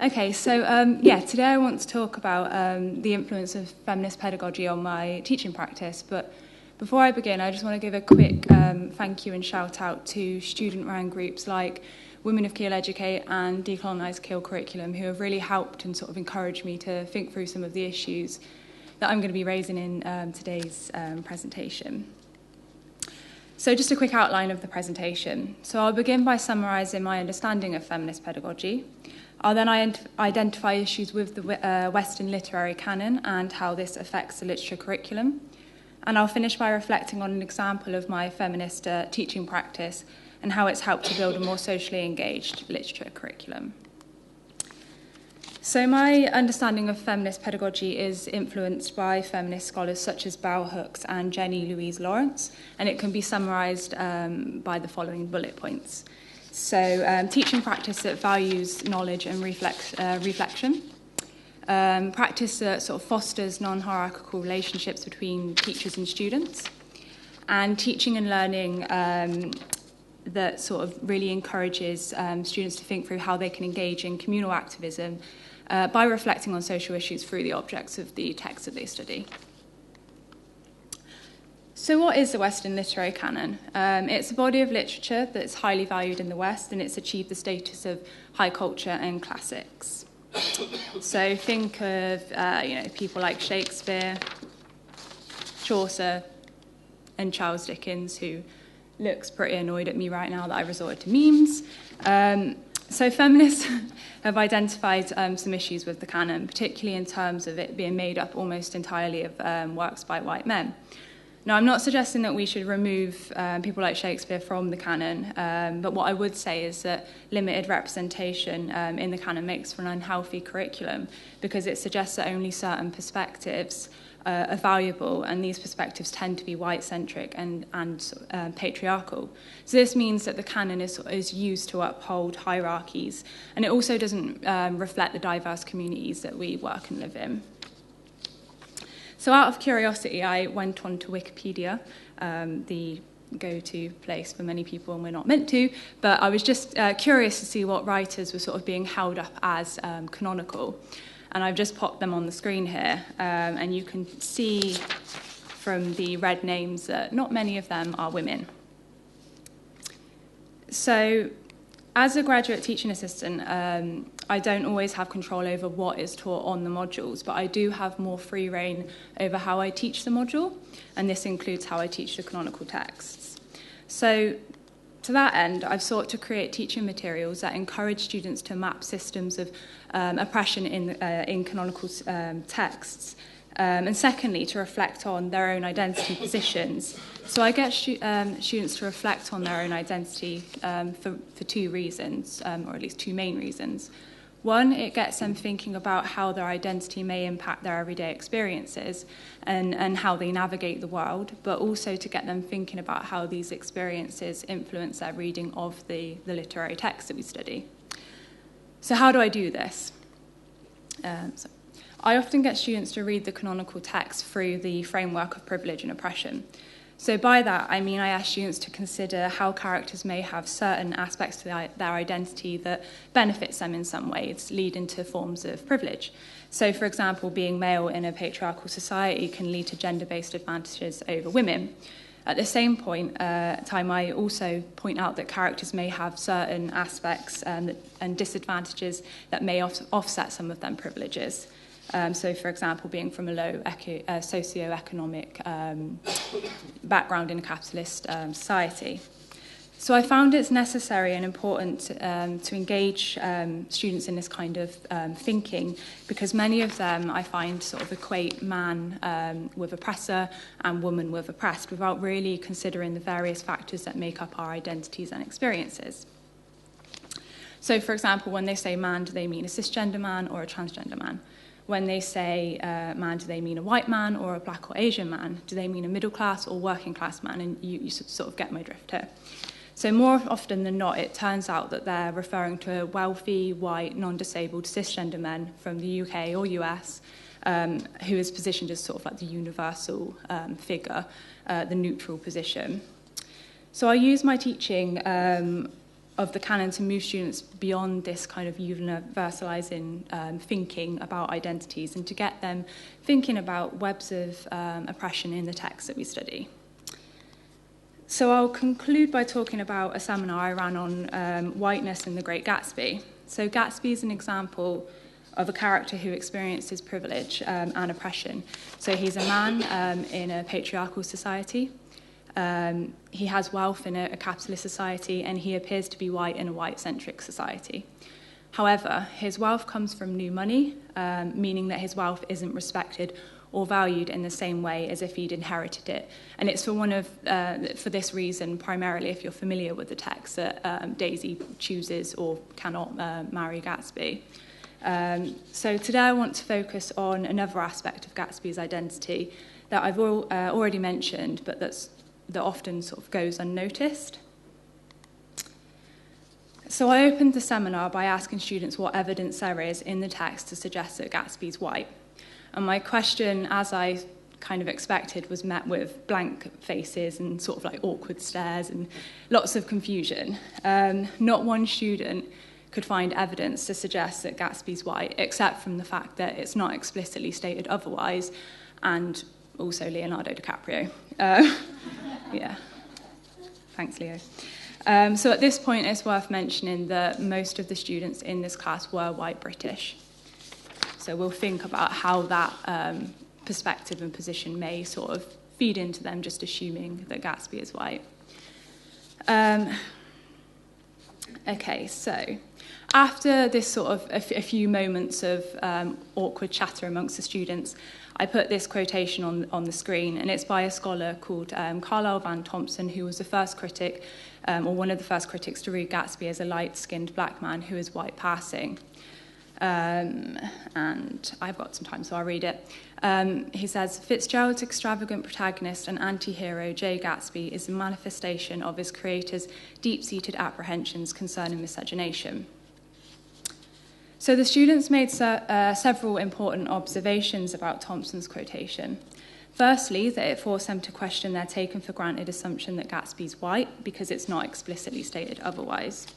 Okay, so today I want to talk about the influence of feminist pedagogy on my teaching practice. But before I begin, I just want to give a quick thank you and shout out to student-run groups like Women of Keele Educate and Decolonise Keele Curriculum, who have really helped and sort of encouraged me to think through some of the issues that I'm going to be raising in today's presentation. So just a quick outline of the presentation. So I'll begin by summarising my understanding of feminist pedagogy. I'll then identify issues with the Western literary canon and how this affects the literature curriculum. And I'll finish by reflecting on an example of my feminist teaching practice and how it's helped to build a more socially engaged literature curriculum. So my understanding of feminist pedagogy is influenced by feminist scholars such as Bell Hooks and Jenny Louise Lawrence, and it can be summarised by the following bullet points. So teaching practice that values knowledge and reflection, practice that sort of fosters non-hierarchical relationships between teachers and students, and teaching and learning that sort of really encourages students to think through how they can engage in communal activism by reflecting on social issues through the objects of the text that they study. So what is the Western literary canon? It's a body of literature that's highly valued in the West, and it's achieved the status of high culture and classics. So think of people like Shakespeare, Chaucer, and Charles Dickens, who looks pretty annoyed at me right now that I resorted to memes. So feminists have identified some issues with the canon, particularly in terms of it being made up almost entirely of works by white men. Now, I'm not suggesting that we should remove people like Shakespeare from the canon, but what I would say is that limited representation in the canon makes for an unhealthy curriculum because it suggests that only certain perspectives are valuable, and these perspectives tend to be white-centric and patriarchal. So this means that the canon is used to uphold hierarchies, and it also doesn't reflect the diverse communities that we work and live in. So out of curiosity, I went on to Wikipedia, the go-to place for many people, and we're not meant to, but I was just curious to see what writers were sort of being held up as canonical. And I've just popped them on the screen here, and you can see from the red names that not many of them are women. So as a graduate teaching assistant, I don't always have control over what is taught on the modules, but I do have more free rein over how I teach the module, and this includes how I teach the canonical texts. So to that end, I've sought to create teaching materials that encourage students to map systems of oppression in canonical texts, and secondly, to reflect on their own identity positions. So I get students to reflect on their own identity for two reasons, or at least two main reasons. One, it gets them thinking about how their identity may impact their everyday experiences and how they navigate the world, but also to get them thinking about how these experiences influence their reading of the literary text that we study. So how do I do this? I often get students to read the canonical text through the framework of privilege and oppression. So by that, I mean I ask students to consider how characters may have certain aspects to their identity that benefits them in some ways, leading to forms of privilege. So, for example, being male in a patriarchal society can lead to gender-based advantages over women. At the same time, I also point out that characters may have certain aspects and disadvantages that may offset some of them privileges. So, for example, being from a low socio-economic background in a capitalist society. So I found it's necessary and important to engage students in this kind of thinking, because many of them, I find, sort of equate man with oppressor and woman with oppressed without really considering the various factors that make up our identities and experiences. So, for example, when they say man, do they mean a cisgender man or a transgender man? When they say man, do they mean a white man or a black or Asian man? Do they mean a middle class or working class man? And you sort of get my drift here. So more often than not, it turns out that they're referring to wealthy, white, non-disabled, cisgender men from the UK or US who is positioned as sort of like the universal figure, the neutral position. So I use my teaching of the canon to move students beyond this kind of universalizing thinking about identities and to get them thinking about webs of oppression in the texts that we study. So I'll conclude by talking about a seminar I ran on whiteness and the Great Gatsby. So Gatsby is an example of a character who experiences privilege and oppression. So he's a man in a patriarchal society. He has wealth in a capitalist society, and he appears to be white in a white-centric society. However, his wealth comes from new money, meaning that his wealth isn't respected or valued in the same way as if he'd inherited it. And it's for this reason, primarily, if you're familiar with the text, that Daisy chooses or cannot marry Gatsby. So today I want to focus on another aspect of Gatsby's identity that I've already mentioned, but that often sort of goes unnoticed. So I opened the seminar by asking students what evidence there is in the text to suggest that Gatsby's white. And my question, as I kind of expected, was met with blank faces and sort of like awkward stares and lots of confusion. Not one student could find evidence to suggest that Gatsby's white, except from the fact that it's not explicitly stated otherwise, and also Leonardo DiCaprio. Yeah, thanks, Leo. So at this point, it's worth mentioning that most of the students in this class were white British. So we'll think about how that perspective and position may sort of feed into them, just assuming that Gatsby is white. Okay, so after this sort of a few moments of awkward chatter amongst the students, I put this quotation on the screen, and it's by a scholar called Carlyle Van Thompson, who was the first critic, or one of the first critics to read Gatsby as a light-skinned black man who is white passing. And I've got some time, so I'll read it. He says, Fitzgerald's extravagant protagonist and anti-hero, Jay Gatsby, is a manifestation of his creator's deep-seated apprehensions concerning miscegenation. So the students made several important observations about Thompson's quotation. Firstly, that it forced them to question their taken-for-granted assumption that Gatsby's white, because it's not explicitly stated otherwise.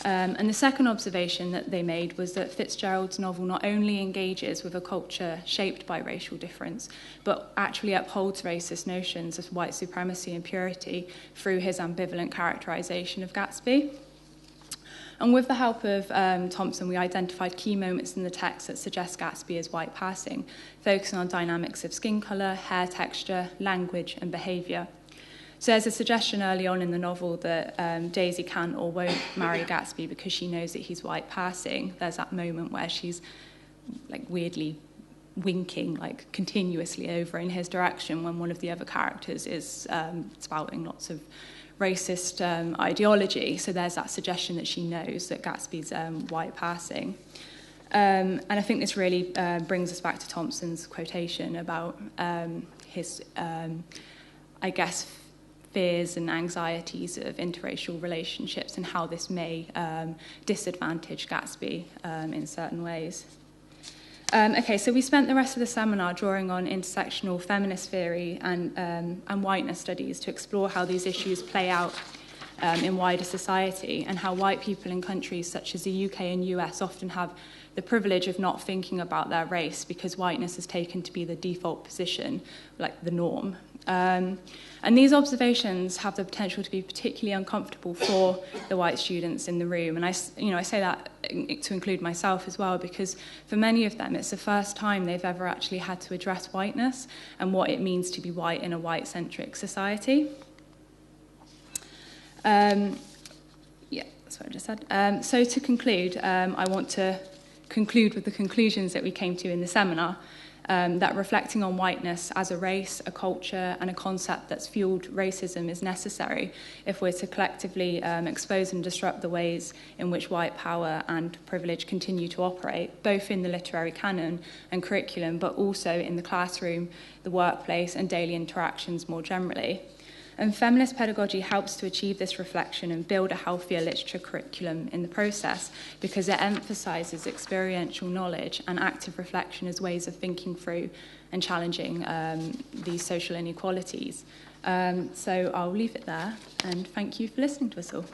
And the second observation that they made was that Fitzgerald's novel not only engages with a culture shaped by racial difference, but actually upholds racist notions of white supremacy and purity through his ambivalent characterization of Gatsby. And with the help of Thompson, we identified key moments in the text that suggest Gatsby as white passing, focusing on dynamics of skin colour, hair texture, language, and behaviour. So there's a suggestion early on in the novel that Daisy can or won't marry Gatsby because she knows that he's white passing. There's that moment where she's like weirdly winking like continuously over in his direction when one of the other characters is spouting lots of racist ideology. So there's that suggestion that she knows that Gatsby's white passing. And I think this really brings us back to Thompson's quotation about his, I guess, fears and anxieties of interracial relationships and how this may disadvantage Gatsby in certain ways. Okay, so we spent the rest of the seminar drawing on intersectional feminist theory and whiteness studies to explore how these issues play out in wider society and how white people in countries such as the UK and US often have the privilege of not thinking about their race because whiteness is taken to be the default position, like the norm. And these observations have the potential to be particularly uncomfortable for the white students in the room. And I say that to include myself as well, because for many of them, it's the first time they've ever actually had to address whiteness and what it means to be white in a white-centric society. Yeah, that's what I just said. So to conclude, I want to conclude with the conclusions that we came to in the seminar. That reflecting on whiteness as a race, a culture, and a concept that's fueled racism is necessary if we're to collectively expose and disrupt the ways in which white power and privilege continue to operate, both in the literary canon and curriculum, but also in the classroom, the workplace, and daily interactions more generally. And feminist pedagogy helps to achieve this reflection and build a healthier literature curriculum in the process because it emphasises experiential knowledge and active reflection as ways of thinking through and challenging these social inequalities. So I'll leave it there, and thank you for listening to us all.